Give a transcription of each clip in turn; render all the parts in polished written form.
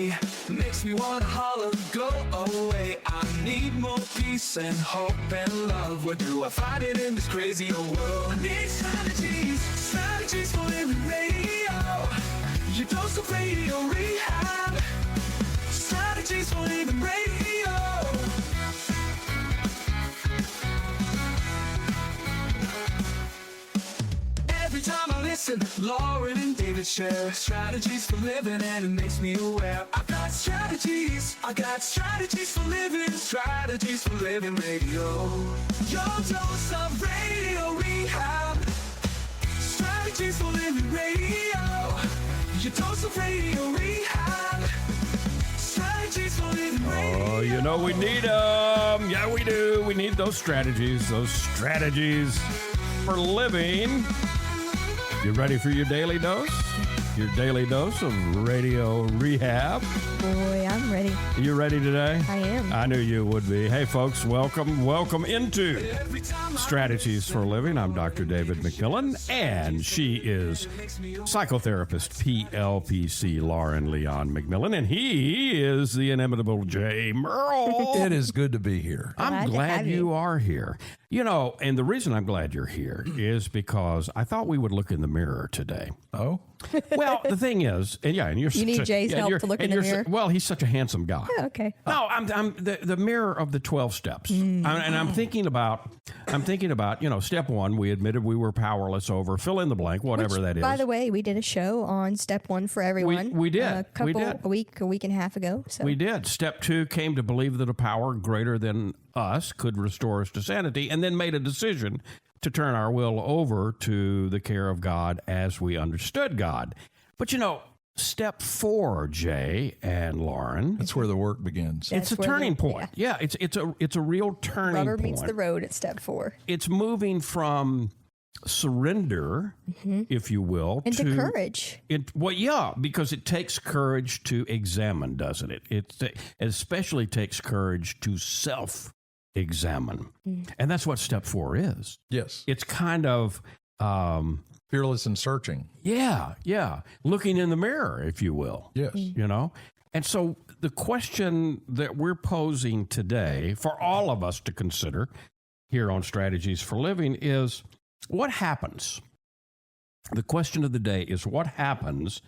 day. Makes me wanna holler, go away. I need more peace and hope and love. Where do I find it in this crazy old world? I need strategies, strategies for living radio. Your dose of radio rehab. Strategies for living radio. Every time I listen, Lauren and David share strategies for living, and it makes me aware. I got strategies for living, strategies for living radio. Your dose of radio rehab. Strategies for living radio. Your dose of radio rehab. Strategies for living radio. Oh, you know we need them. Yeah, we do. We need those strategies for living. You ready for your daily dose? Your daily dose of radio rehab? Boy, I'm ready. You ready today? I am. I knew you would be. Hey, folks, welcome into Strategies for Living. I'm Dr. David McMillian, and she is psychotherapist PLPC Lauren Leon McMillian, and he is the inimitable Jay Murrell. It is good to be here. I'm glad you are here. You know, and the reason I'm glad you're here is because I thought we would look in the mirror today. Oh? Well, the thing is, and you're You need Jay's help to look in the mirror? Well, he's such a handsome guy. Yeah, okay. No, I'm the mirror of the 12 steps. And I'm thinking about, step one, we admitted we were powerless over, fill in the blank, whatever that is. By the way, we did a show on step one for everyone. We did. A week and a half ago. So. We did. Step two came to believe that a power greater than us could restore us to sanity, and then made a decision to turn our will over to the care of God as we understood God. But step four, Jay and Lauren. That's where the work begins. It's a turning point. Yeah, it's a real turning point. Rubber meets the road at step four. It's moving from surrender, if you will, into courage. Because it takes courage to examine, doesn't it? It especially takes courage to self-examine. And that's what step four is. Yes. It's kind of fearless and searching. Yeah. Looking in the mirror, if you will. Yes. And so the question that we're posing today for all of us to consider here on Strategies for Living is, what happens? The question of the day is, what happens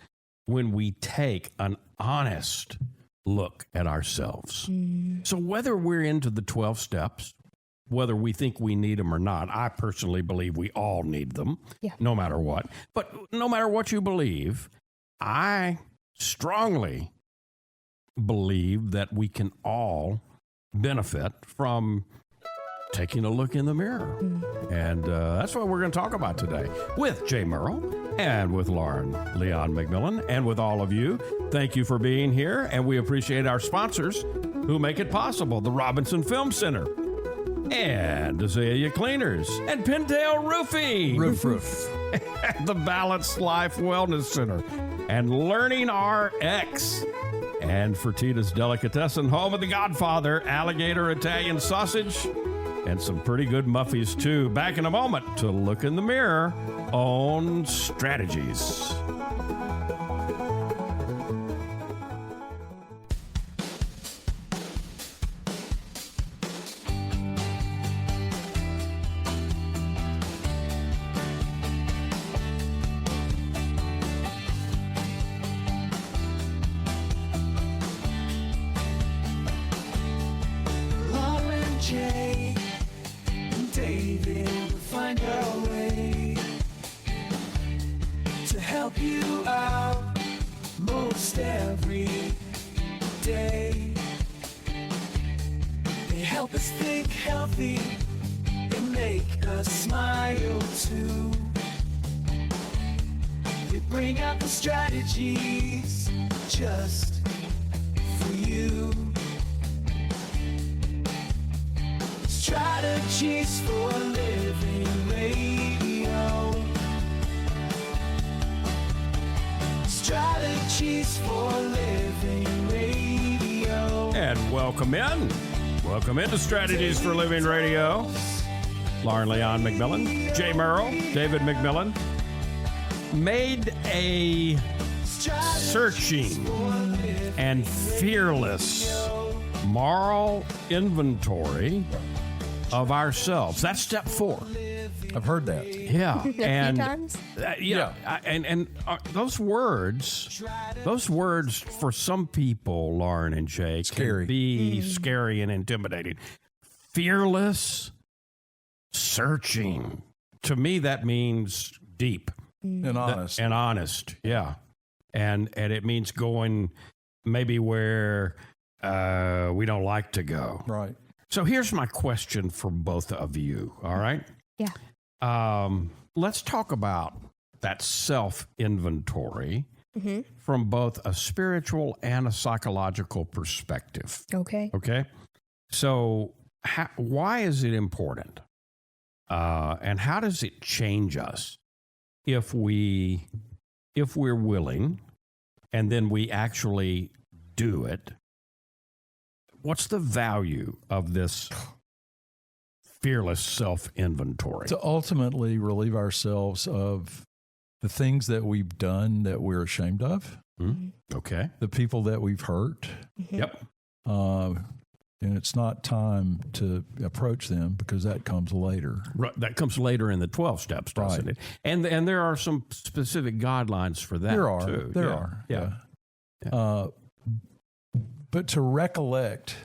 when we take an honest look at ourselves? So whether we're into the 12 steps, whether we think we need them or not, I personally believe we all need them, no matter what. But no matter what you believe, I strongly believe that we can all benefit from taking a look in the mirror. And that's what we're going to talk about today with Jay Murrell and with Lauren Leon McMillian and with all of you. Thank you for being here, and we appreciate our sponsors who make it possible: the Robinson Film Center and Azalea Cleaners and Pintail Roofing. Roof. The Balanced Life Wellness Center and Learning RX. And Fertitta's Delicatessen, home of the Godfather, alligator Italian sausage, and some pretty good muffies, too. Back in a moment to look in the mirror on Strategies. Jay and David will find a way to help you out most every day. They help us think healthy and make us smile too. They bring out the strategies just for you. Strategies for Living Radio. Strategies for Living Radio. And welcome in. Welcome into Strategies for Living Radio. Lauren Leon McMillian, Jay Murrell, David McMillian made a searching and fearless moral inventory of ourselves. That's step 4. I've heard that. Yeah, A few times. And those words for some people, Lauren and Jay, Scary. can be scary and intimidating. Fearless, searching. To me, that means deep And honest. and honest. Yeah, and it means going maybe where we don't like to go. Right. So here's my question for both of you. All right. Yeah. Let's talk about that self-inventory from both a spiritual and a psychological perspective. Okay. Okay? So why is it important? And how does it change us if we're willing and then we actually do it? What's the value of this fearless self-inventory? To ultimately relieve ourselves of the things that we've done that we're ashamed of, Okay. the people that we've hurt. Yep. And it's not time to approach them because that comes later. Right, that comes later in the 12 steps, doesn't Right. it? And there are some specific guidelines for that, There are. too. There Yeah. are. Yeah. But to recollect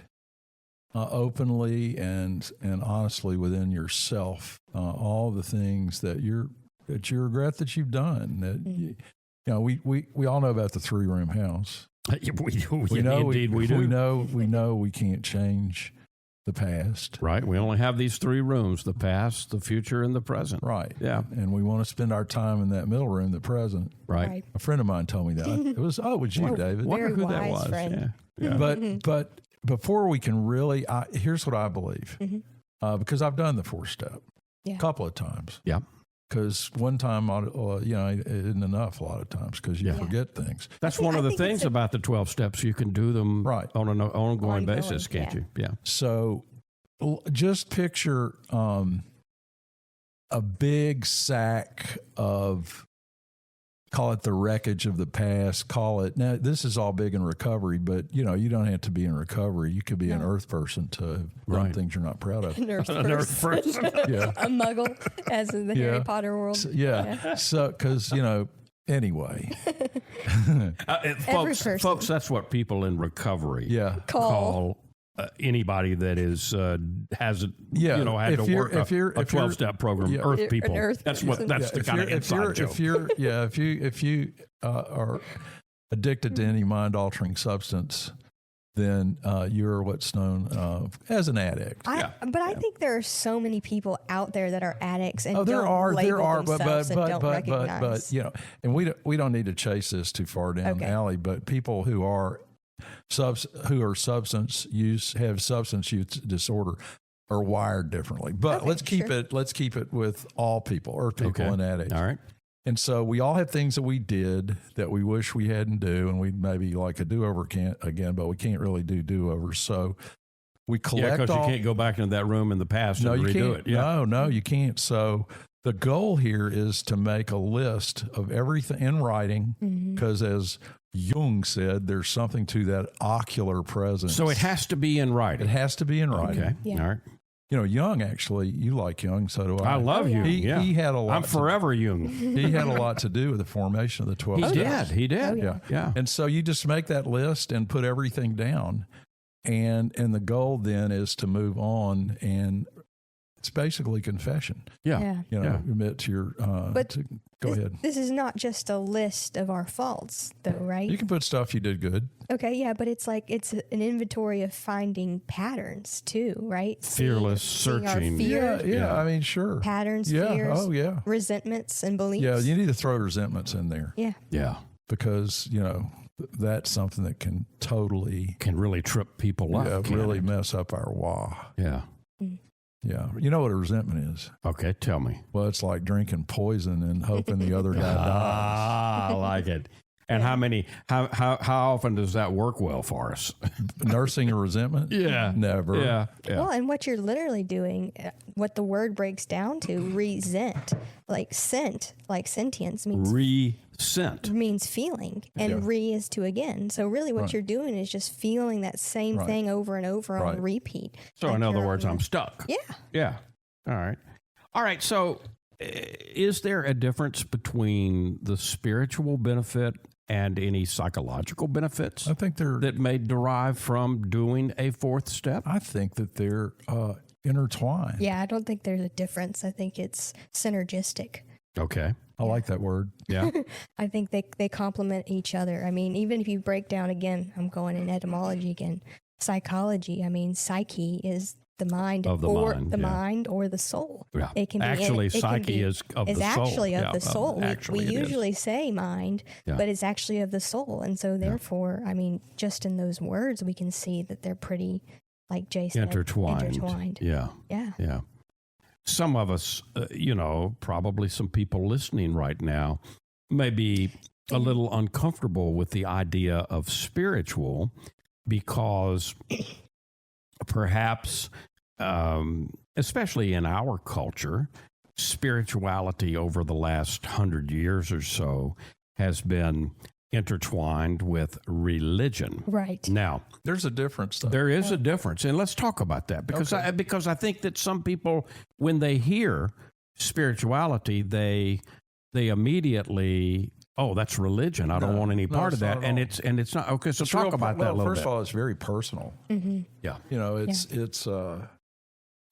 openly and honestly within yourself all the things that you regret that you've done. That we all know about the 3-room house. We know, indeed we do. We know we can't change the past. Right. We only have these 3 rooms, the past, the future, and the present. Right. Yeah. And we want to spend our time in that middle room, the present. Right. A friend of mine told me that. It was you, David. Wonder Very who that wise was. friend. Yeah. But before we can really, here's what I believe, because I've done the 4-step a couple of times. Yeah. Because one time, it isn't enough a lot of times because you forget things. That's one of the things about the 12 steps. You can do them on an ongoing basis, can't you? Yeah. So just picture a big sack of, call it the wreckage of the past, now this is all big in recovery, but you don't have to be in recovery. You could be an earth person to have done things you're not proud of. An earth An earth person. Yeah. A muggle, as in the Harry Potter world. So, because, anyway. Folks, that's what people in recovery Call anybody that is hasn't had to work a 12-step program. Earth people. That's the kind of inside joke. If you are addicted to any mind-altering substance, then you're what's known as an addict. But I think there are so many people out there that are addicts and there don't are, label but themselves and don't recognize. and we don't need to chase this too far down the alley. But people who are substance use have substance use disorder are wired differently. But let's keep it with all people, or people and addicts. All right. And so we all have things that we did that we wish we hadn't do, and we'd maybe like a do-over again, but we can't really do do-overs. So we collect because you can't go back into that room in the past and redo it. Yeah. No, you can't. So the goal here is to make a list of everything in writing, because as Jung said, there's something to that ocular presence. So it has to be in writing. It has to be in writing. Okay. Yeah. All right. Jung, actually, you like Jung, so do I. I love Jung. He had a lot. I'm forever Jung. He had a lot to do with the formation of the 12 steps. He did. Oh, yeah. And so you just make that list and put everything down. And the goal then is to move on, and it's basically confession. Yeah. Admit to your, go ahead. This is not just a list of our faults, though, right? You can put stuff you did good. Okay, yeah, but it's an inventory of finding patterns too, right? Fearless seeing our searching. fear, Yeah. I mean, sure. patterns, Yeah. fears, Oh, yeah. resentments, and beliefs. Yeah. You need to throw resentments in there. Yeah. Yeah. Because, that's something that can totally Can really trip people up. can't really it? mess up our wah. Yeah. Yeah. You know what a resentment is? Okay, tell me. Well, it's like drinking poison and hoping the other guy dies. I like it. And how often does that work well for us? Nursing a resentment? Yeah. Never. Yeah. Well, and what you're literally doing, what the word breaks down to, resent, like scent, like sentience means scent. means feeling, and Yeah. re is to again. So really what Right. you're doing is just feeling that same Right. thing over and over on Right. repeat. So Like in other you're words, on I'm the- stuck. Yeah. Yeah. All right. All right. So is there a difference between the spiritual benefit and any psychological benefits I think they're. that may derive from doing a fourth step? I think that they're intertwined. Yeah, I don't think there's a difference. I think it's synergistic. Okay. I like that word. Yeah. I think they complement each other. I mean, even if you break down again, I'm going in etymology again, psychology. I mean, psyche is the mind Of the or mind, the yeah. mind or the soul. Yeah. It can be Actually, it can psyche be- is of the soul. actually of Yeah, the soul. We actually it is. usually say mind, Yeah. but it's actually of the soul. And so therefore, I mean, just in those words, we can see that they're pretty, like Jay said, Intertwined. Yeah. Yeah. Yeah. Some of us, probably some people listening right now may be a little uncomfortable with the idea of spiritual because perhaps, especially in our culture, spirituality over the last 100 years or so has been intertwined with religion. Right. Now, There's a difference, though. there is a difference, and let's talk about that because I think that some people, when they hear spirituality, they immediately, oh, that's religion. I don't want any part of it's that, not at and all. it's not okay. So It's talk real- about that a little First bit. of all, it's very personal. Yeah,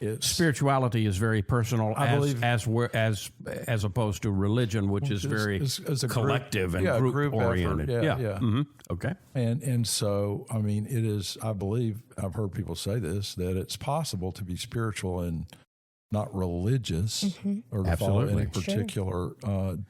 It's spirituality is very personal, I believe- as opposed to religion, which is very it's a group- collective and yeah, group group effort. oriented. Yeah, yeah. Mhm. Okay. And so, I mean, it is, I believe, I've heard people say this, that it's possible to be spiritual and not religious or to follow Absolutely. any particular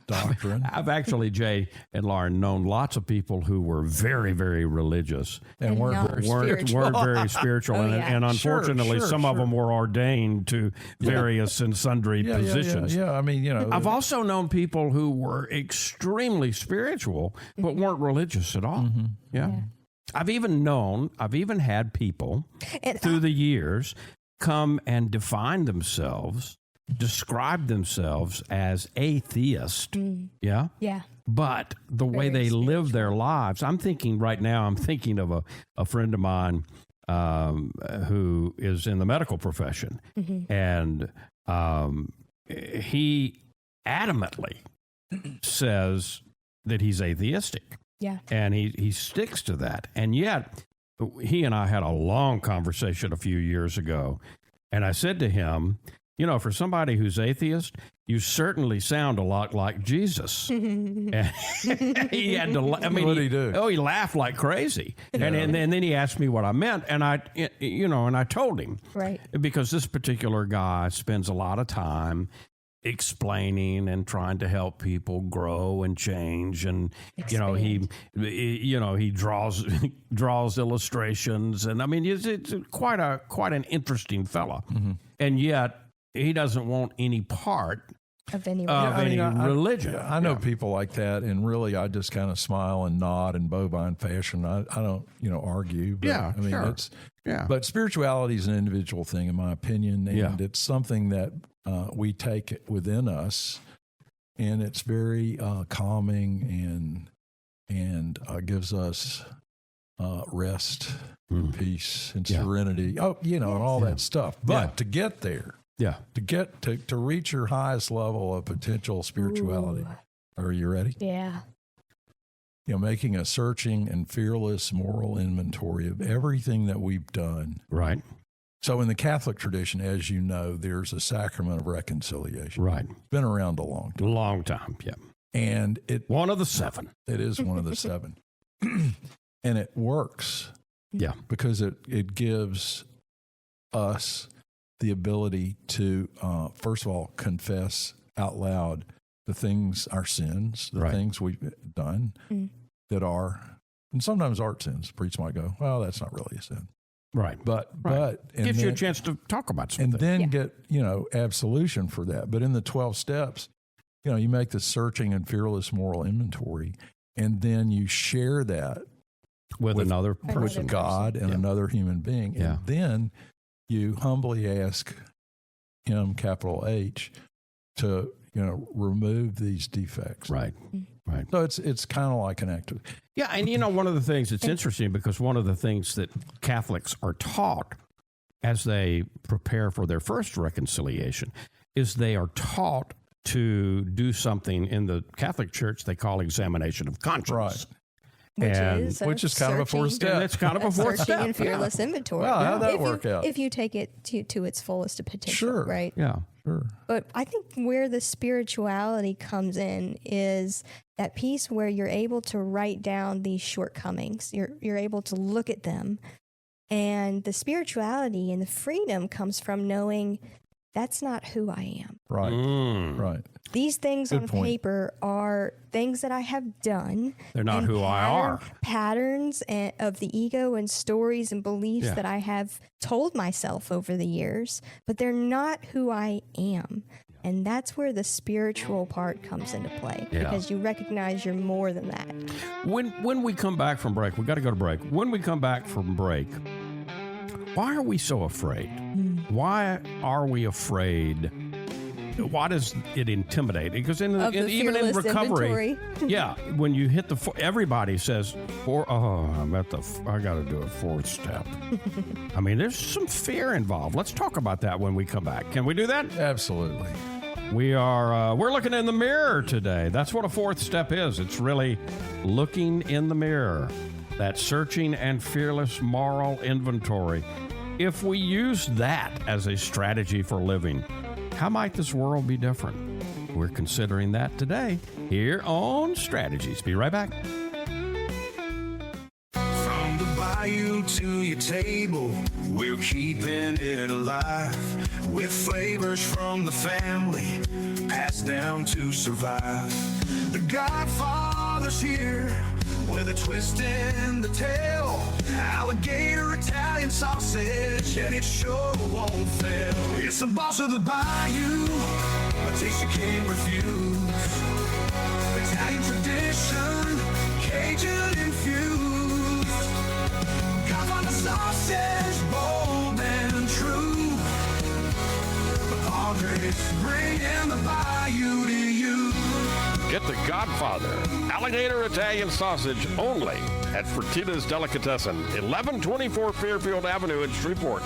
doctrine. I've actually, Jay and Lauren, known lots of people who were very, very religious And weren't not very spiritual. weren't very spiritual, Oh, and, yeah. and unfortunately, Sure, some of sure. them were ordained to various and sundry positions. Yeah, I mean, I've also known people who were extremely spiritual but weren't religious at all. Yeah. I've even had people And through the years come and describe themselves as atheist. Yeah. yeah. But the way Very they live their lives, I'm thinking of a friend of mine who is in the medical profession. And he adamantly says that he's atheistic. Yeah. And he sticks to that. And yet, he and I had a long conversation a few years ago. And I said to him, for somebody who's atheist, you certainly sound a lot like Jesus. And he had to, What'd he do? Oh, he laughed like crazy. And then he asked me what I meant. And I told him. Right. Because this particular guy spends a lot of time explaining and trying to help people grow and change, and he draws illustrations, and I mean it's quite an interesting fella, and yet he doesn't want any part Of any of any religion. I know people like that, and really, I just kind of smile and nod in bovine fashion. I don't, argue. But, Yeah, I mean, sure. But spirituality is an individual thing, in my opinion, and it's something that we take within us, and it's very calming and gives us rest, and peace, and serenity. Oh, and all that stuff. But to get there. Yeah. To reach your highest level of potential spirituality. Are you ready? Yeah. Making a searching and fearless moral inventory of everything that we've done. Right. So in the Catholic tradition, as you know, there's a sacrament of reconciliation. Right. It's been around a long time. Long time. Yeah. And One of the seven. it is one of the seven. And it works. Yeah. Because it gives us the ability to, first of all, confess out loud our sins, the things we've done that are, and sometimes aren't sins. The priest might go, well, that's not really a sin. Right. But and gives you a then- chance to talk about something. and then get, absolution for that. But in the 12 steps, you make the searching and fearless moral inventory, and then you share that with another with person. God and another human being. Yeah. And then you humbly ask him, capital H, to, remove these defects. Right. Right. So it's kind of like an active. Yeah, and one of the things that's interesting, because one of the things that Catholics are taught as they prepare for their first reconciliation is they are taught to do something in the Catholic Church they call examination of conscience. Right. Which is kind of a fourth step. And it's kind of a fourth searching step. and fearless inventory. Wow, how'd that work out? If you take it to its fullest potential, Sure. right? Yeah. Sure. But I think where the spirituality comes in is that piece where you're able to write down these shortcomings. You're able to look at them. And the spirituality and the freedom comes from knowing that's not who I am. Right. Right. These things Good on point. paper are things that I have done. They're not and who I are. Patterns of the ego and stories and beliefs Yeah. that I have told myself over the years, but they're not who I am. And that's where the spiritual part comes into play, Yeah. because you recognize you're more than that. When we come back from break, we got to go to break. When we come back from break, why are we so afraid? Why are we afraid? Why does it intimidate? Because even in fearless recovery, inventory. yeah, when you hit everybody says, I'm at I got to do a fourth step. I mean, there's some fear involved. Let's talk about that when we come back. Can we do that? Absolutely. We're looking in the mirror today. That's what a fourth step is. It's really looking in the mirror. That searching and fearless moral inventory. If we use that as a strategy for living, how might this world be different? We're considering that today here on Strategies. Be right back. From the bayou to your table, we're keeping it alive with flavors from the family passed down to survive. The Godfather's here with a twist in the tail, alligator Italian sausage, and it sure won't fail. It's the boss of the bayou, a taste you can't refuse. Italian tradition, Cajun infused. Godfather sausage, bold and true. But Padres bringing the bayou to you. Get the Godfather alligator Italian sausage only at Fertitta's Delicatessen, 1124 Fairfield Avenue in Shreveport.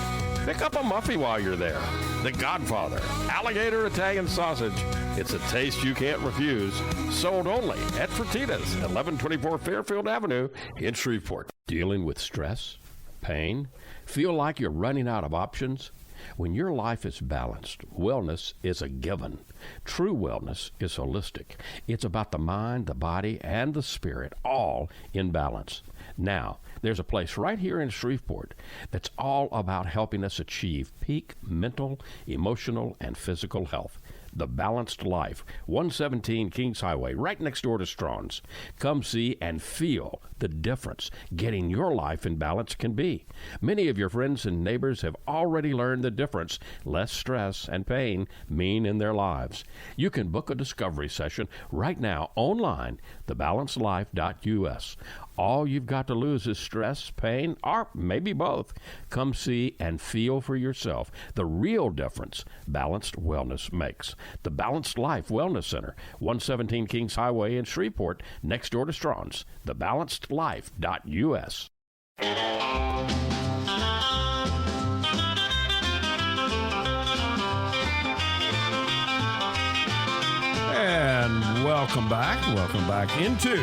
Pick up a muffy while you're there. The Godfather alligator Italian sausage. It's a taste you can't refuse. Sold only at Fertitta's, 1124 Fairfield Avenue in Shreveport. Dealing with stress, pain, feel like you're running out of options? When your life is balanced, wellness is a given. True wellness is holistic. It's about the mind, the body, and the spirit, all in balance. Now, there's a place right here in Shreveport that's all about helping us achieve peak mental, emotional, and physical health. The Balanced Life, 117 Kings Highway, right next door to Strawn's. Come see and feel the difference getting your life in balance can be. Many of your friends and neighbors have already learned the difference less stress and pain mean in their lives. You can book a discovery session right now online, thebalancedlife.us. All you've got to lose is stress, pain, or maybe both. Come see and feel for yourself the real difference balanced wellness makes. The Balanced Life Wellness Center, 117 Kings Highway in Shreveport, next door to Strawn's. Thebalancedlife.us. And welcome back into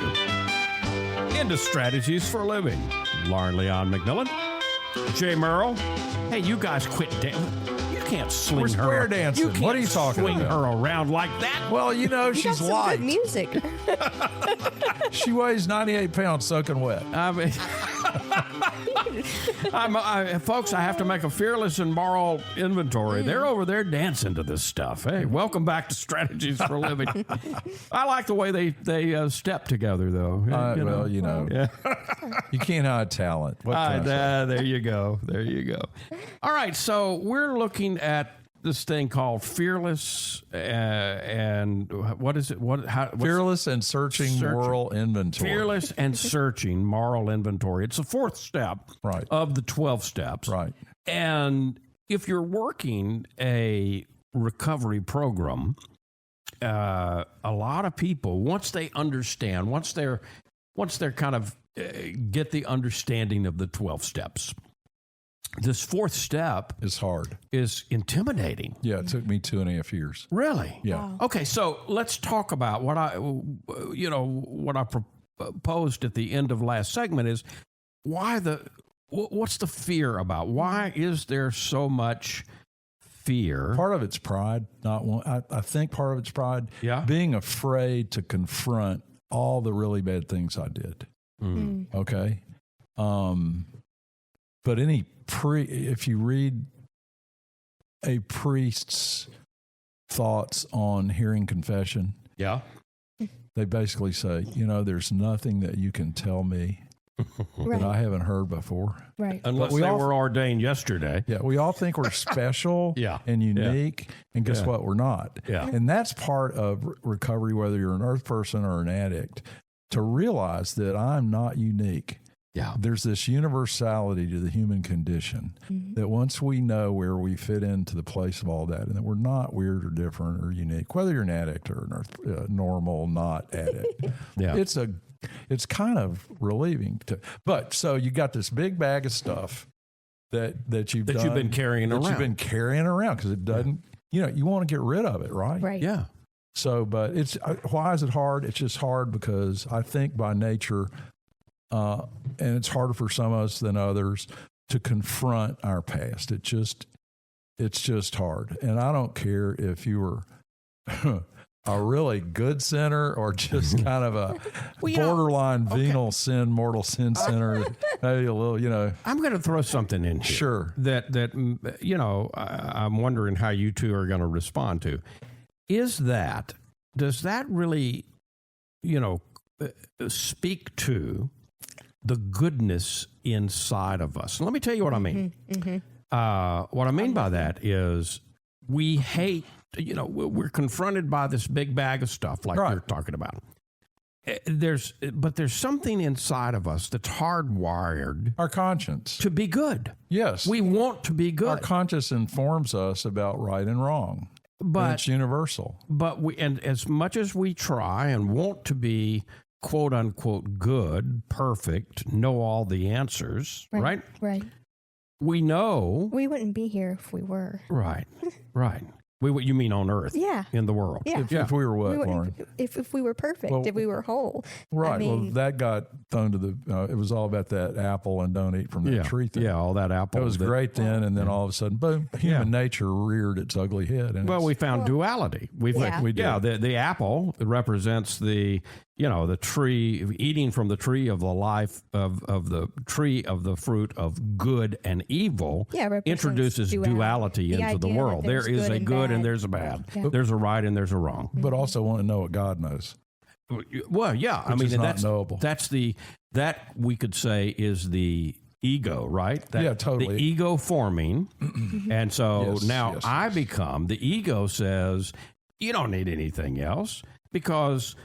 Strategies for Living. Leon McMillian, Jay Murrell. Hey, you guys quit dancing. You can't sling We're her. square dancing. You can't What are you talking swing about? her around like that. Well, You got she's some light. good music. She weighs 98 pounds soaking wet. I mean, folks, I have to make a fearless and moral inventory. They're over there dancing to this stuff. Hey, welcome back to Strategies for Living. I like the way they step together, though. Yeah. You can't hide talent. What can I say? There you go. There you go. All right, so we're looking at this thing called fearless and what is it? What's Fearless and searching moral inventory. Fearless and searching moral inventory. It's the fourth step Right. of the 12 steps. Right. And if you're working a recovery program, a lot of people, once they understand, once they're kind of get the understanding of the 12 steps, this fourth step It's hard. is intimidating. Yeah, it took me 2.5 years. Really? Yeah. Wow. Okay, so let's talk about what I proposed at the end of last segment is what's the fear about? Why is there so much fear? Part of it's pride. I think part of it's pride. Yeah. Being afraid to confront all the really bad things I did. Okay. But if you read a priest's thoughts on hearing confession, Yeah. they basically say, there's nothing that you can tell me Right. that I haven't heard before. Right. Unless we they all- were ordained yesterday. Yeah, we all think we're special Yeah. and unique, and guess Yeah. what? We're not. Yeah. And that's part of recovery, whether you're an earth person or an addict, to realize that I'm not unique. Yeah. There's this universality to the human condition that once we know where we fit into the place of all that, and that we're not weird or different or unique, whether you're an addict or an normal not addict, Yeah. it's kind of relieving. But so you got this big bag of stuff that you've been carrying around. You've been carrying around because it doesn't. You want to get rid of it, right? Right. Yeah. So, but why is it hard? It's just hard because I think by nature, and it's harder for some of us than others to confront our past. It's just hard. And I don't care if you were a really good sinner or just kind of a borderline venal sin, mortal sin sinner, maybe a little, I'm going to throw something in here. Sure. That I'm wondering how you two are going to respond to. Does that really, speak to the goodness inside of us? And let me tell you what I mean. What I mean by that is we hate, we're confronted by this big bag of stuff like Right. you're talking about. There's something inside of us that's hardwired Our conscience. to be good. Yes. We want to be Our good, conscience informs us about right and wrong. And but it's universal. and as much as we try and want to be quote unquote good, perfect, know all the answers, right? Right. We know, We wouldn't be here if we were. right. You mean on earth? Yeah. In the world? Yeah. If we were what, We wouldn't- Lauren? if we were perfect, Well, if we were whole. Right. I mean, well, that got thrown to the. It was all about that apple and don't eat from that tree thing. Yeah, all that apple. It was great then, and then all of a sudden, boom! Human nature reared its ugly head. And Well, we found duality. We Yeah. did. The apple represents the tree, eating from the tree of the life of the tree of the fruit of good and evil. Yeah, it represents introduces duality The into the idea that world. There there's is good a and good bad. and there's a bad. Yeah. There's a right and there's a wrong. but also want to know what God knows. Well, yeah, I Which mean is not that's knowable. that we could say is the ego, right? Yeah, totally. The ego forming, and so Yes, now yes, I yes. become the ego says you don't need anything else because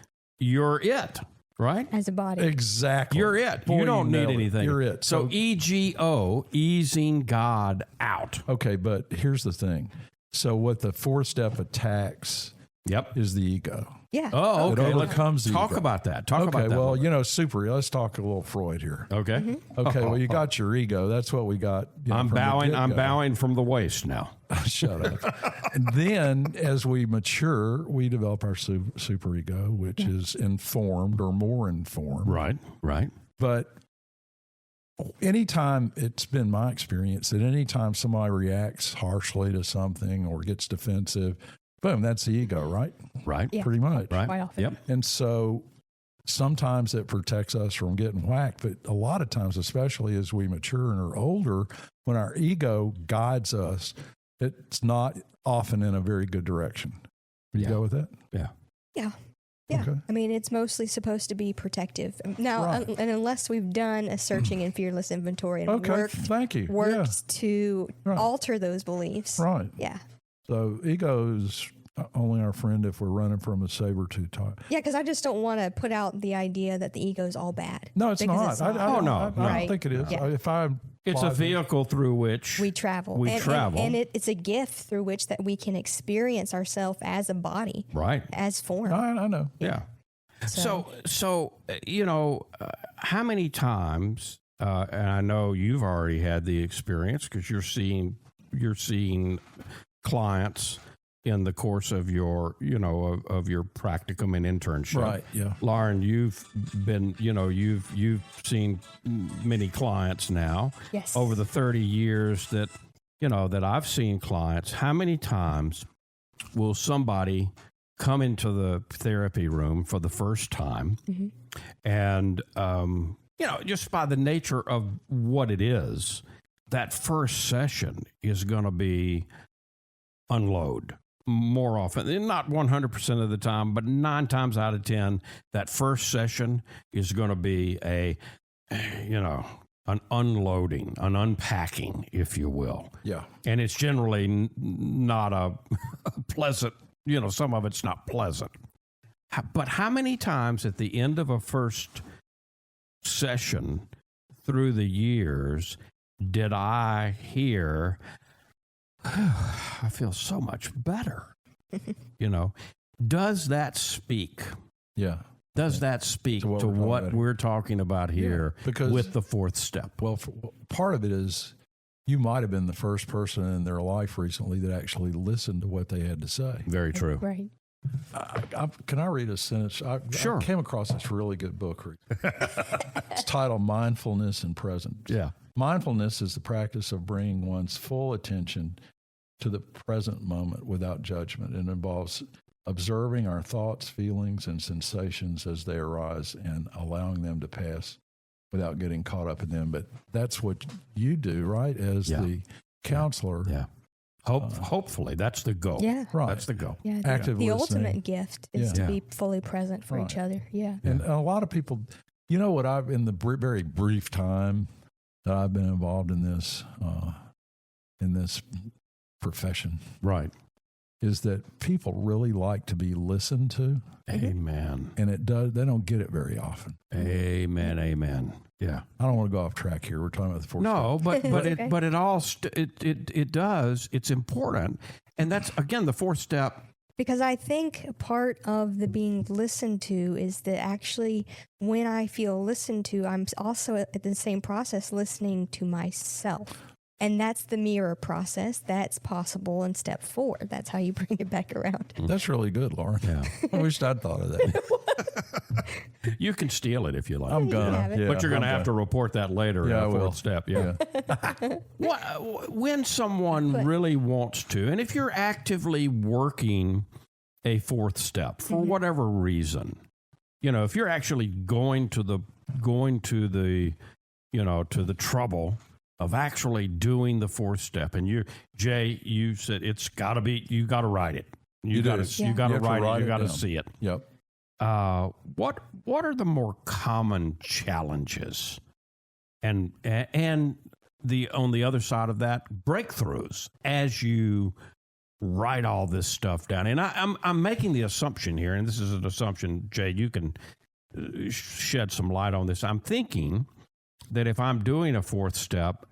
you're it, right? as a body. Exactly. You're it. Boy, you don't need nailed it. anything. You're it. So EGO, easing God out. Okay, but here's the thing. So what the fourth step attacks Yep. is the ego. Yeah. Oh, It okay. overcomes the Talk ego. about that. Talk Okay, about that. a well, little super. Let's talk a little Freud here. bit. Okay. Okay, well, you got your ego. That's what we got. I'm from the bowing. I'm get-go. bowing from the waist now. Shut up. And then as we mature, we develop our superego, which is informed or more informed. Right. Right. But anytime, it's been my experience that anytime somebody reacts harshly to something or gets defensive, boom, that's the ego, right? Right. Yeah. Pretty much. Right. Quite often. Yep. And so sometimes it protects us from getting whacked, but a lot of times, especially as we mature and are older, when our ego guides us, it's not often in a very good direction. Would you Yeah. go with that? Yeah. Yeah. Yeah. Okay. I mean, it's mostly supposed to be protective. Now, Right. and unless we've done a searching and fearless inventory and Okay, thank you. worked to Right. alter those beliefs. Yeah, right. Yeah. So ego is only our friend if we're running from a saber-tooth tiger. Yeah, because I just don't want to put out the idea that the ego is all bad. No, it's Because not. it's I not. don't, Oh, no, I no. don't Right. think it is. Yeah. If I It's a vehicle through which we travel. And it's a gift through which that we can experience ourselves as a body, right, as form. I know. Yeah. So how many times? And I know you've already had the experience because you're seeing clients in the course of your of your practicum and internship. Right. Yeah. Lauren, you've been you've seen many clients now. Yes. Over the 30 years that that I've seen clients. How many times will somebody come into the therapy room for the first time, and just by the nature of what it is, that first session is going to be unload more often, not 100% of the time, but 9 times out of 10, that first session is going to be an unloading, an unpacking, if you will. Yeah. And it's generally not a pleasant, some of it's not pleasant. But how many times at the end of a first session through the years did I hear, I feel so much better? Does that speak? Yeah. Does that speak to what we're talking about here with the fourth step? Well, part of it is you might have been the first person in their life recently that actually listened to what they had to say. Very true. Right. Can I read a sentence? Sure. I came across this really good book. It's titled Mindfulness and Presence. Yeah. Mindfulness is the practice of bringing one's full attention to the present moment without judgment. It involves observing our thoughts, feelings, and sensations as they arise and allowing them to pass without getting caught up in them. But that's what you do, right, as the counselor. Yeah. Hopefully, that's the goal. Yeah. Right. That's the goal. Yeah. Active the listening. ultimate gift is to be fully present for each other. Yeah. And a lot of people, what I've, in the very brief time that I've been involved in this profession, right, is that people really like to be listened to. Amen. And they don't get it very often. Amen. Amen. Yeah. I don't want to go off track here. We're talking about the fourth step. But it all it does. It's important, and that's again the fourth step. Because I think part of the being listened to is that actually when I feel listened to, I'm also at the same process listening to myself. And that's the mirror process. That's possible in step 4. That's how you bring it back around. That's really good, Lauren. Yeah. I wish I'd thought of that. You can steal it if you like. I'm gonna. Yeah, but you're going to have to report that later in the fourth step. Yeah. When someone really wants to, and if you're actively working a fourth step for whatever reason, if you're actually going to the trouble of actually doing the fourth step, and Jay, you said it's got to be, you got to write it. You got to write it. You got to see it. Yep. What are the more common challenges, and the on the other side of that, breakthroughs as you write all this stuff down? And I'm making the assumption here, and this is an assumption, Jay, you can shed some light on this. I'm thinking that if I'm doing a fourth step,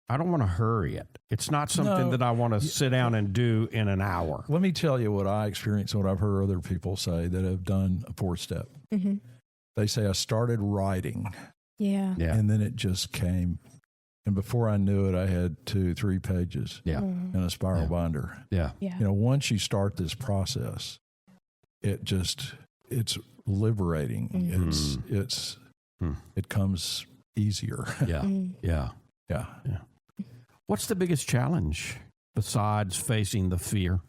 I don't want to hurry it. It's not something that I want to sit down and do in an hour. Let me tell you what I experienced, what I've heard other people say that have done a fourth step. Mm-hmm. They say, I started writing. Yeah. And then it just came. And before I knew it, I had 2-3 pages in a spiral binder. Yeah. Once you start this process, it's liberating. Mm-hmm. It comes easier. Yeah. What's the biggest challenge besides facing the fear?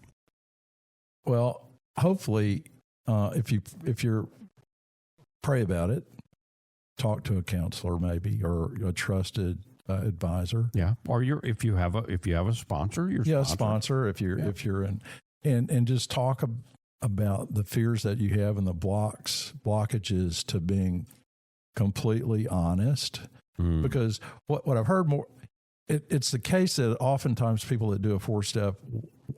Well, hopefully, if you pray about it, talk to a counselor maybe, or a trusted advisor. Yeah, or if you have a sponsor, your sponsor. If you're in, and just talk about the fears that you have and the blockages to being completely honest. Because what I've heard more, it's the case that oftentimes people that do a fourth step,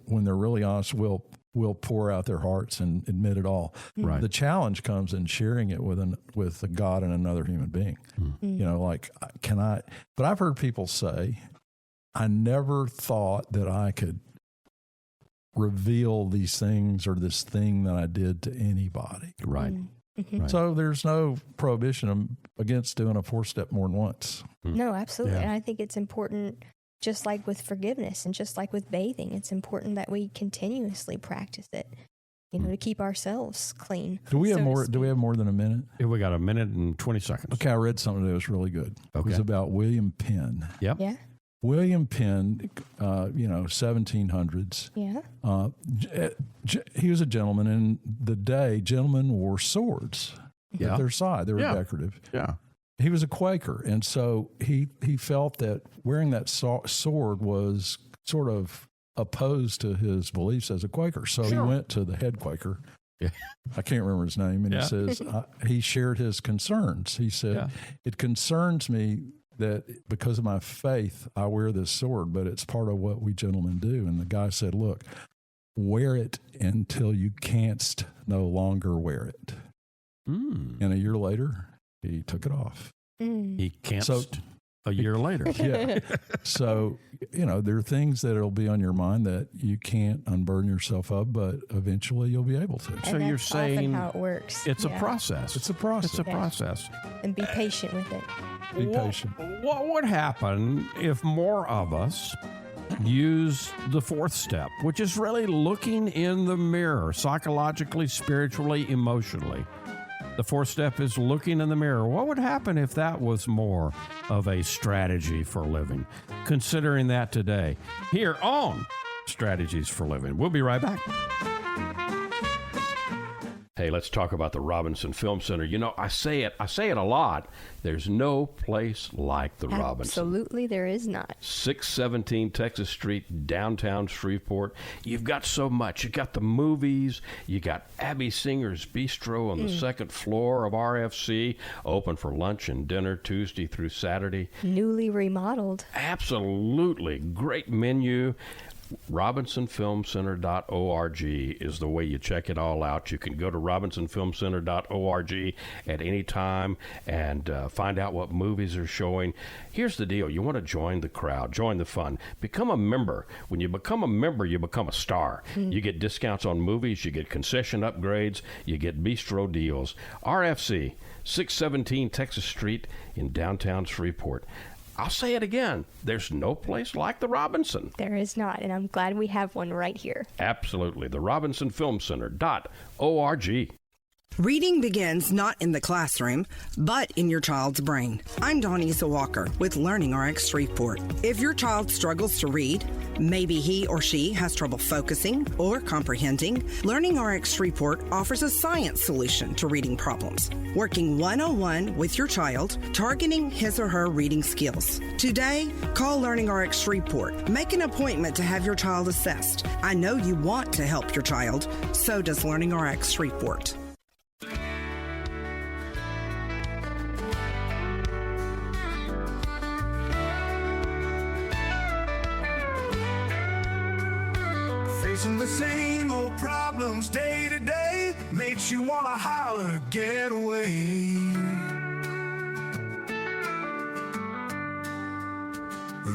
when they're really honest, will will pour out their hearts and admit it all. Right. The challenge comes in sharing it with a God and another human being. You know, like, but I've heard people say, I never thought that I could reveal these things or this thing that I did to anybody. Right. Right. So there's no prohibition against doing a 4-step more than once. No, absolutely. Yeah. And I think it's important, just like with forgiveness and just like with bathing, it's important that we continuously practice it, to keep ourselves clean. Do we have so to more? speak. Do we have more than a minute? Yeah, we got a minute and 20 seconds. Okay, I read something that was really good. It was Okay. about William Penn. Yep. Yeah. William Penn, 1700s. Yeah. He was a gentleman. In the day, gentlemen wore swords Yeah. at their side. They were Yeah. decorative. Yeah. He was a Quaker, and so he felt that wearing that sword was sort of opposed to his beliefs as a Quaker. So he went to the head Quaker. Yeah. I can't remember his name, and Yeah. he says he shared his concerns. He said, Yeah. "It concerns me that because of my faith, I wear this sword, but it's part of what we gentlemen do." And the guy said, "Look, wear it until you canst no longer wear it." And a year later, he took it off. He can't So- a year later. Yeah. So, there are things that will be on your mind that you can't unburden yourself of, but eventually you'll be able to. So And you're that's often saying how it works. It's a Yeah. process. It's a process. It's a process. And be patient with it. Be patient. What would happen if more of us use the 4th step, which is really looking in the mirror, psychologically, spiritually, emotionally? The 4th step is looking in the mirror. What would happen if that was more of a strategy for living? Considering that today, here on Strategies for Living. We'll be right back. Hey, let's talk about the Robinson Film Center. I say it a lot. There's no place like the Robinson. Absolutely, there is not. 617 Texas Street, downtown Shreveport. You've got so much. You got the movies. You got Abby Singer's Bistro on the 2nd floor of RFC, open for lunch and dinner Tuesday through Saturday. Newly remodeled. Absolutely. Great menu. RobinsonFilmCenter.org is the way you check it all out. You can go to RobinsonFilmCenter.org at any time and find out what movies are showing. Here's the deal. You want to join the crowd, join the fun, become a member. When you become a member, you become a star. You get discounts on movies, you get concession upgrades, you get bistro deals. RFC, 617 Texas Street in downtown Shreveport. I'll say it again. There's no place like the Robinson. There is not, and I'm glad we have one right here. Absolutely. The RobinsonFilmCenter.org. Reading begins not in the classroom, but in your child's brain. I'm Donisa Walker with Learning RX Shreveport. If your child struggles to read, maybe he or she has trouble focusing or comprehending, Learning RX Shreveport offers a science solution to reading problems, working one-on-one with your child, targeting his or her reading skills. Today, call Learning RX Shreveport. Make an appointment to have your child assessed. I know you want to help your child, so does Learning RX Shreveport. Facing the same old problems day to day makes you wanna holler, get away.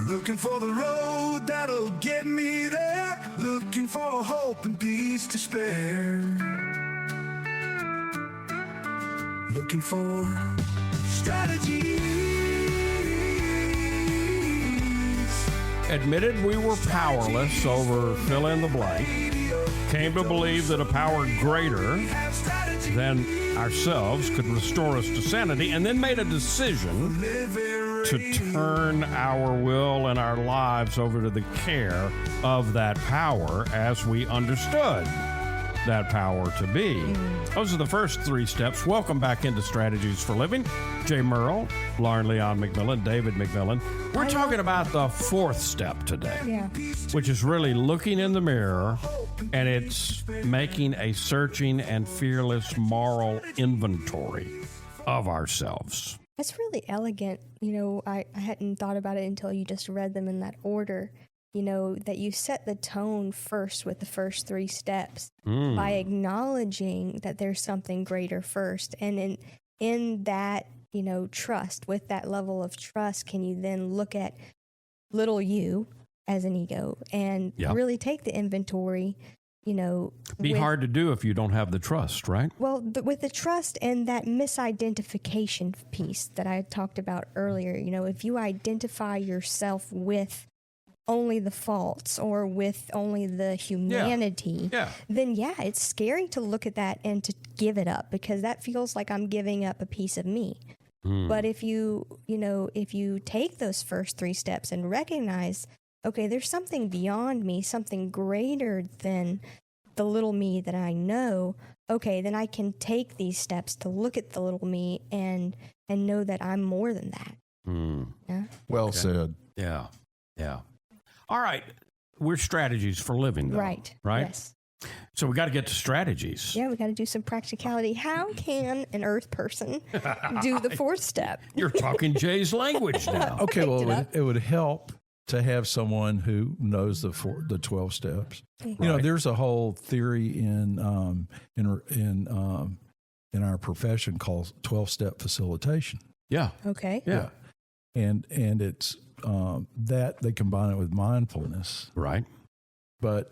Looking for the road that'll get me there, looking for hope and peace to spare. Looking for strategies. Admitted we were powerless over fill in the blank. Came to believe that a power greater than ourselves could restore us to sanity, and then made a decision to turn our will and our lives over to the care of that power as we understood that power to be. Those are the first 3 steps. Welcome back into Strategies for Living. Jay Murrell, Leon McMillian, David McMillian. We're talking about the 4th step today, Yeah. which is really looking in the mirror, and it's making a searching and fearless moral inventory of ourselves. That's really elegant. I hadn't thought about it until you just read them in that order. that you set the tone first with the first 3 steps by acknowledging that there's something greater first. And in that, trust, with that level of trust, can you then look at little you as an ego and really take the inventory, Be hard to do if you don't have the trust, right? Well, with the trust and that misidentification piece that I talked about earlier, if you identify yourself with only the faults or with only the humanity, then it's scary to look at that and to give it up, because that feels like I'm giving up a piece of me. But if you take those first 3 steps and recognize, okay, there's something beyond me, something greater than the little me that I know, okay, then I can take these steps to look at the little me and know that I'm more than that. Yeah? Well said. Yeah. All right. We're strategies for living, though. Right. Yes. So we got to get to strategies. Yeah, we got to do some practicality. How can an earth person do the 4th step? You're talking Jay's language now. Okay, well, it would help to have someone who knows the 12 steps. There's a whole theory in our profession called 12-step facilitation. Yeah. Okay. Yeah. And it's that they combine it with mindfulness. Right. But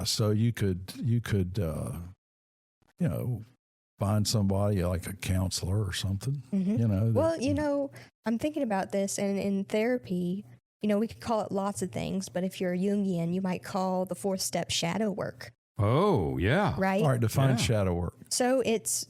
so you could find somebody like a counselor or something. Well, I'm thinking about this, and in therapy, we could call it lots of things, but if you're a Jungian, you might call the 4th step shadow work. Oh, yeah. Right? All right, define shadow work. So it's,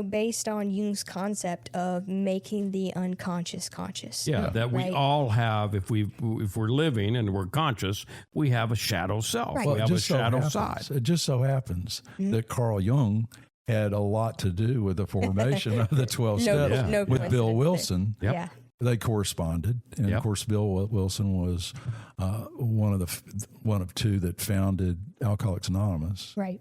based on Jung's concept of making the unconscious conscious. Yeah, that we all have, if we're living and we're conscious, we have a shadow self. Right. We have a shadow side. It just so happens that Carl Jung had a lot to do with the formation of the 12 steps with Bill Wilson. Yeah. They corresponded, and of course, Bill Wilson was one of 2 that founded Alcoholics Anonymous. Right.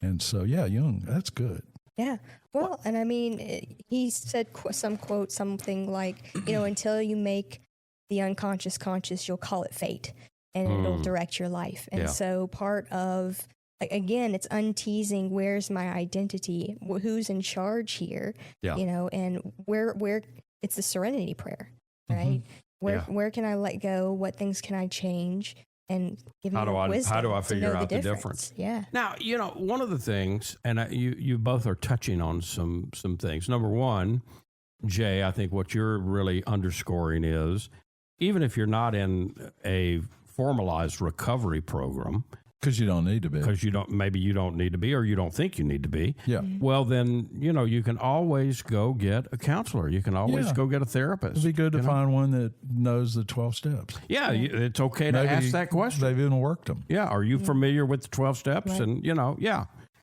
And so, Jung, that's good. Yeah. Well, and I mean, he said something like, until you make the unconscious conscious, you'll call it fate, and it'll direct your life. And so part of, again, it's unteasing, where's my identity? Who's in charge here? And where it's the serenity prayer, right? Where can I let go? What things can I change? And give me wisdom. How do I figure out the difference? Yeah. Now, one of the things, and you both are touching on some things. Number one, Jay, I think what you're really underscoring is, even if you're not in a formalized recovery program, because you don't need to be. Because maybe you don't need to be, or you don't think you need to be. Yeah. Well, then, you can always go get a counselor. You can always go get a therapist. It'd be good to find one that knows the 12 steps. Yeah, it's okay to ask that question. They've even worked them. Yeah. Are you familiar with the 12 steps? Right. And,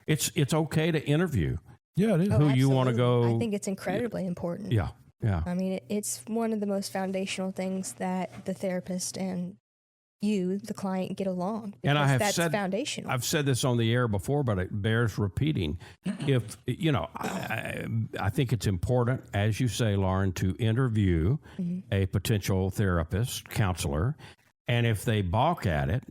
it's okay to interview. Yeah, it is. Who you want to go. I think it's incredibly important. Yeah. Yeah. I mean, it's one of the most foundational things that the therapist and you, the client, get along. And that's foundational. I've said this on the air before, but it bears repeating. If I think it's important, as you say, Lauren, to interview a potential therapist, counselor, and if they balk at it,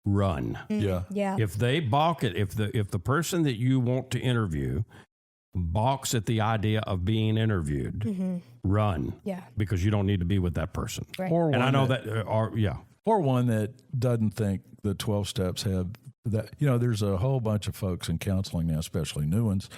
run. Yeah. If they balk at if the person that you want to interview balks at the idea of being interviewed, run. Yeah. Because you don't need to be with that person. Right. Or Or one that doesn't think the 12 steps have that. There's a whole bunch of folks in counseling now, especially new ones,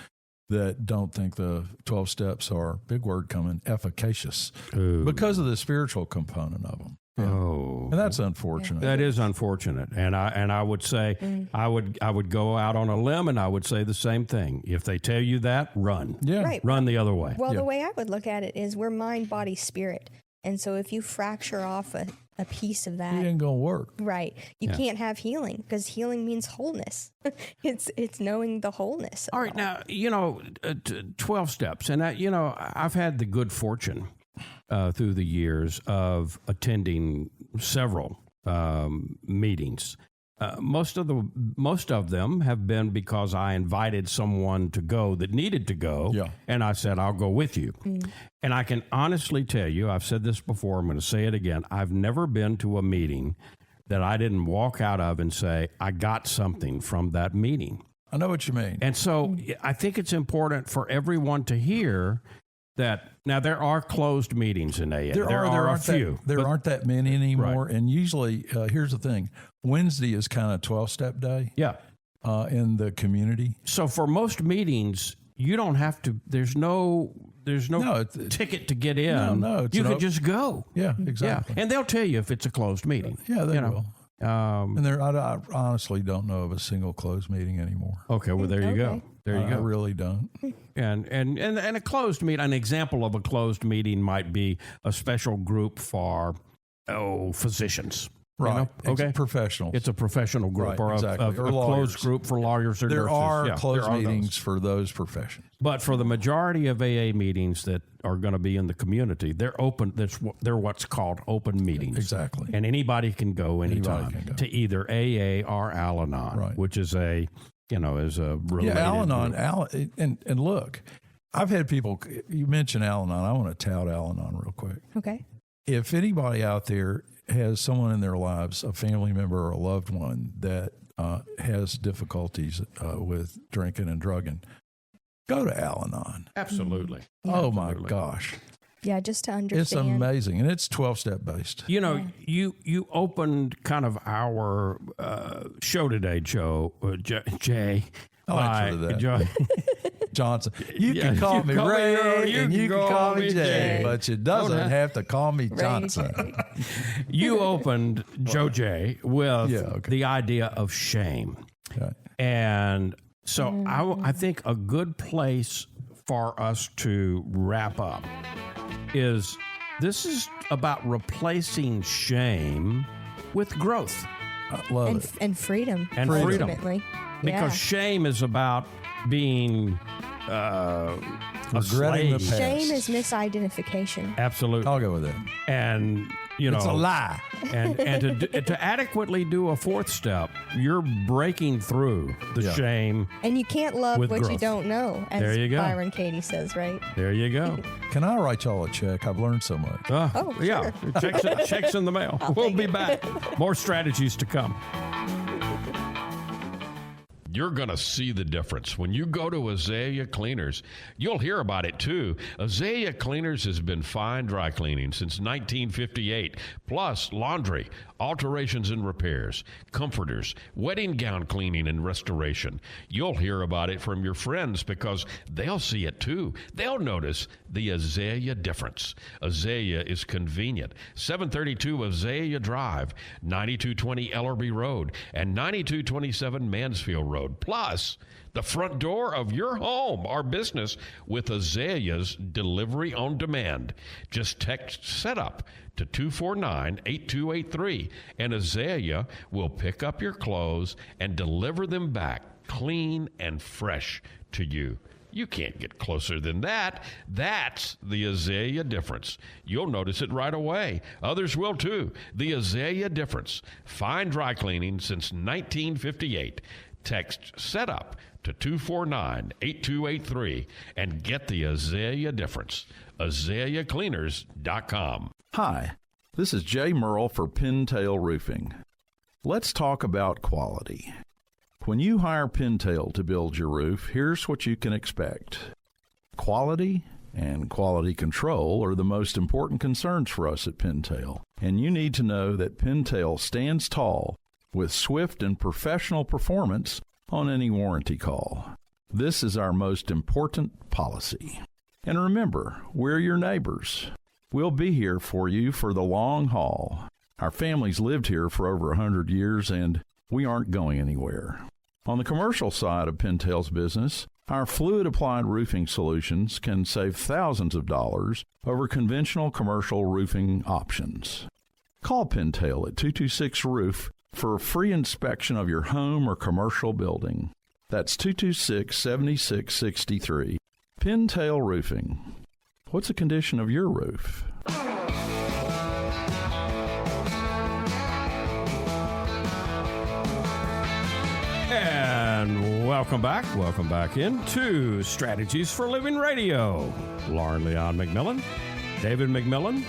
that don't think the 12 steps are, big word coming, efficacious because of the spiritual component of them. Yeah. Oh, and that's unfortunate. That is unfortunate. And I would say I would go out on a limb and I would say the same thing. If they tell you that, run. Yeah. Right. Run the other way. Well, the way I would look at it is we're mind, body, spirit. And so if you fracture off a piece of that, it ain't gonna work. Right. You can't have healing, because healing means wholeness. It's knowing the wholeness. All right. Now, 12 steps. And I've had the good fortune through the years of attending several meetings most of them have been because I invited someone to go that needed to go, Yeah. and I said, I'll go with you. And I can honestly tell you, I've said this before, I'm going to say it again, I've never been to a meeting that I didn't walk out of and say, I got something from that meeting. I know what you mean. And so I think it's important for everyone to hear that. Now, there are closed meetings in AA. There are a few. There aren't that many anymore. Right. And usually, here's the thing. Wednesday is kind of 12-step day. Yeah. In the community. So for most meetings, you don't have to, there's no ticket to get in. No, you could just go. Yeah, exactly. Yeah. And they'll tell you if it's a closed meeting. Yeah, they will. And I honestly don't know of a single closed meeting anymore. Okay, well, there you go. There you go. I really don't. And a closed meeting, an example of a closed meeting might be a special group for physicians. Right. You know? Okay. Professionals. It's a professional group, right, or exactly. a closed group for lawyers or there nurses. Are closed meetings for those professions. But for the majority of AA meetings that are going to be in the community, they're open. They're what's called open meetings. Exactly. And anybody can go anytime to either AA or Al-Anon, right. which is a related Al-Anon. And look, I've had people. You mentioned Al-Anon. I want to tout Al-Anon real quick. Okay. If anybody out there has someone in their lives, a family member or a loved one that has difficulties with drinking and drugging, go to Al-Anon. Absolutely. Oh, my gosh. Yeah, just to understand. It's amazing, and it's 12-step based. You know, you opened kind of our show today, Jay. I like for that. Joe. Johnson. You can call me Ray, and you can call me Jay, but you doesn't have to call me Johnson. You opened, Joe Jay, with the idea of shame. Okay. And so I think a good place for us to wrap up is this is about replacing shame with growth. I love it. And freedom. And freedom. Ultimately. Because shame is about being regretting the past. Shame is misidentification. Absolutely. I'll go with that. And, it's a lie. And to adequately do a fourth step, you're breaking through the shame. And you can't love what growth. you don't know, as there you go. Byron Katie says, right? There you go. Can I write y'all a check? I've learned so much. Yeah. Checks in the mail. We'll be back. More strategies to come. You're going to see the difference. When you go to Azalea Cleaners, you'll hear about it too. Azalea Cleaners has been fine dry cleaning since 1958, plus laundry, alterations and repairs, comforters, wedding gown cleaning and restoration. You'll hear about it from your friends because they'll see it too. They'll notice the Azalea difference. Azalea is convenient. 732 Azalea Drive, 9220 Ellerby Road, and 9227 Mansfield Road. Plus, the front door of your home or business with Azalea's delivery on demand. Just text SETUP to 249-8283, and Azalea will pick up your clothes and deliver them back clean and fresh to you. You can't get closer than that. That's the Azalea difference. You'll notice it right away. Others will too. The Azalea difference. Fine dry cleaning since 1958. Text SETUP to 249-8283 and get the Azalea difference. AzaleaCleaners.com. Hi, this is Jay Murrell for Pintail Roofing. Let's talk about quality. When you hire Pintail to build your roof, here's what you can expect. Quality and quality control are the most important concerns for us at Pintail, and you need to know that Pintail stands tall with swift and professional performance on any warranty call. This is our most important policy. And remember, we're your neighbors. We'll be here for you for the long haul. Our family's lived here for over 100 years, and we aren't going anywhere. On the commercial side of Pintail's business, our fluid-applied roofing solutions can save thousands of dollars over conventional commercial roofing options. Call Pintail at 226-ROOF for a free inspection of your home or commercial building. That's 226-7663. Pintail Roofing. What's the condition of your roof? And welcome back. Welcome back into Strategies for Living Radio. Leon McMillian, David McMillian,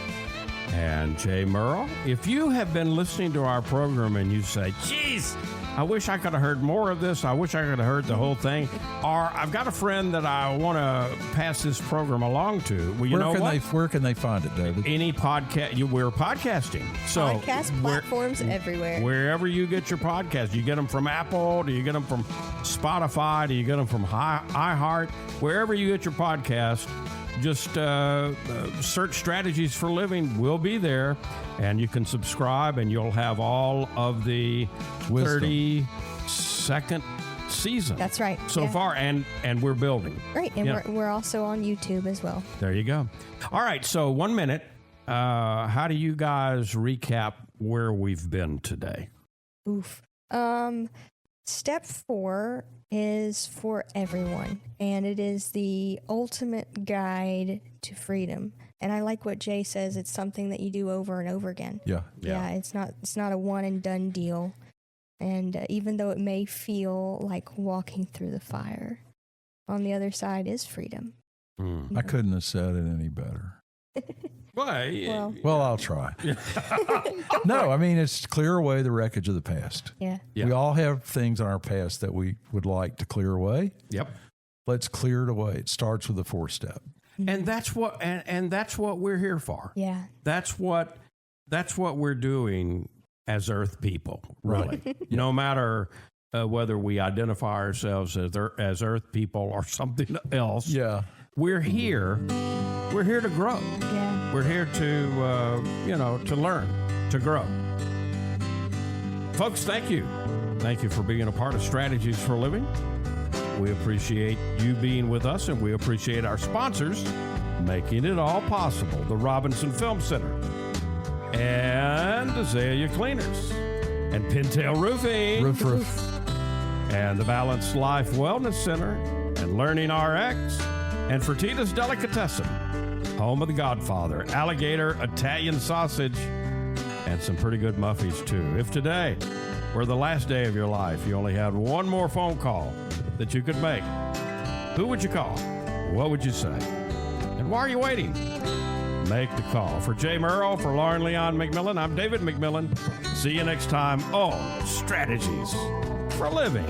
and Jay Murrell. If you have been listening to our program and you say, geez, I wish I could have heard more of this. I wish I could have heard the whole thing. Or I've got a friend that I want to pass this program along to. Well, you know what? Where can they find it, David? Any podcast. We're podcasting. So Podcast platforms everywhere. Wherever you get your podcast. You get them from Apple. Do you get them from Spotify? Do you get them from iHeart? Wherever you get your podcast, just search Strategies for Living. We'll be there. And you can subscribe, and you'll have all of the 32nd season. That's right. So far, and we're building. Right, and we're also on YouTube as well. There you go. All right, so 1 minute. How do you guys recap where we've been today? Oof. Step 4 is for everyone, and it is the ultimate guide to freedom. And I like what Jay says. It's something that you do over and over again. Yeah. It's not a one and done deal. And even though it may feel like walking through the fire, on the other side is freedom. I couldn't have said it any better. Well, I'll try. No, I mean, it's clear away the wreckage of the past. Yeah. We all have things in our past that we would like to clear away. Yep. Let's clear it away. It starts with the 4-step. And that's what and that's what we're here for. Yeah. That's what we're doing as Earth people, really. Right. No matter whether we identify ourselves as Earth people or something else. Yeah. We're here. We're here to grow. Yeah. We're here to to learn, to grow. Folks, thank you. Thank you for being a part of Strategies for Living. We appreciate you being with us, and we appreciate our sponsors making it all possible. The Robinson Film Center, and Azalea Cleaners, and Pintail Roofing, Roof. and the Balanced Life Wellness Center, and Learning RX, and Fertitta's Delicatessen, home of the Godfather, alligator Italian sausage, and some pretty good muffies, too. If today were the last day of your life, you only had one more phone call that you could make, who would you call? What would you say? And why are you waiting? Make the call. For Jay Murrell, for Leon McMillian, I'm David McMillian. See you next time on Strategies for Living.